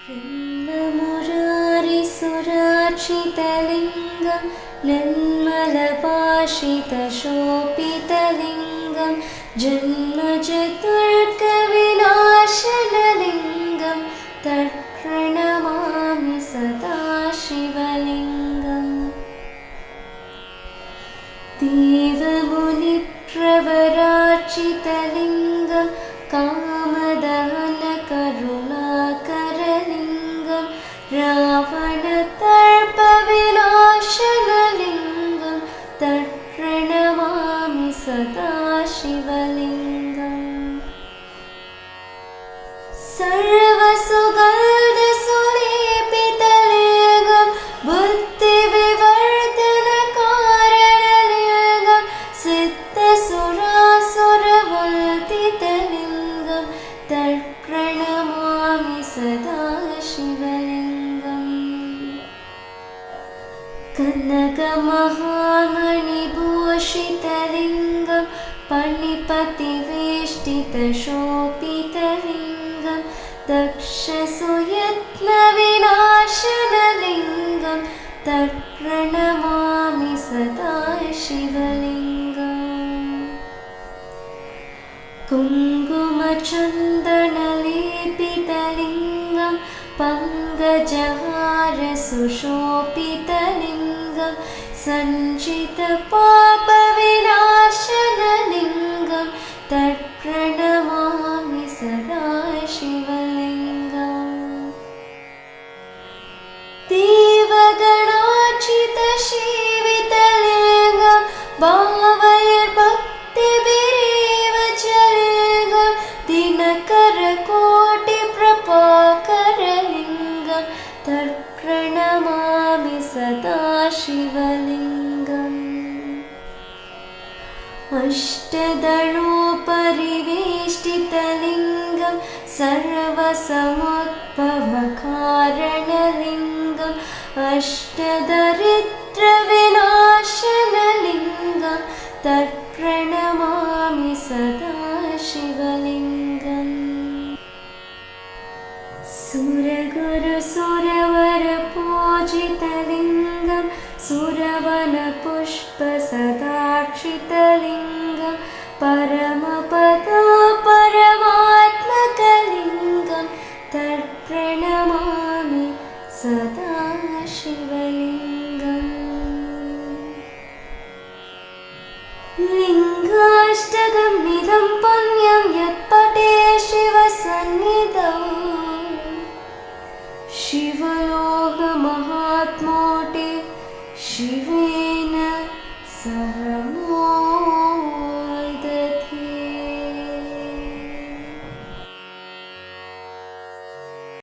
ब्रह्ममुरारिसुरार्चितलिङ्गं निर्मलभाषितशोभितलिङ्गं जन्मजतुर्कविनाशनलिङ्गं तत्प्रणमामि सदा शिवलिङ्गम्। देवमुनिप्रवरार्चितलिङ्गं कामदहनकरुणाकरलिङ्गं रावणदर्पविनाशनलिङ्गं तत्प्रणमामि सदा शिवलिङ्गम्। सर्वसुगन्धसुलेपितलिङ्गं बुद्धिविवर्धनकारणलिङ्गं सिद्धसुरासुरवन्दितलिङ्गं तत्प्रणमामि सदा शिवलिङ्गम्। कनकमहामणिभूषितलिङ्गं पणिपतिवेष्टितशोभितलिङ्गं दक्षसुयत्नविनाशनलिङ्गं तत्प्रणमामि सदा शिवलिङ्गम्। कुङ्कुमचन्दनलेपितलिङ्गं पङ्कजहारसुशोभितलिङ्गं सञ्चितपापविनाशनलिङ्गं तत्प्रणमामि सदा शिवलिङ्गम्। देवगणार्चितसेवितलिङ्गं भावयर्भक्तिभिरेव च लिङ्गं दिनकरकोटिप्रभाकरलिङ्गं तत्प्रणमामि सदा शिवलिङ्गम्। अष्टदलोपरिवेष्टितलिङ्गं सर्वसमुद्भवकारणलिङ्गम् अष्टदरिद्रविनाशनलिङ्गं तत्प्रणमामि सदा शिवलिङ्गम्। सुरगुरुसुरवरपूजितलिङ्गं सुरवनपुष्पसदार्चितलिङ्गं परमपदा परमात्मकलिङ्गं तत्प्रणमामि सदा शिवलिङ्गम्। लिङ्गाष्टकमिदं पुण्यं यत्पठे शिवसन्निधौ शिवलोकमहात्मोटे शिवेन सह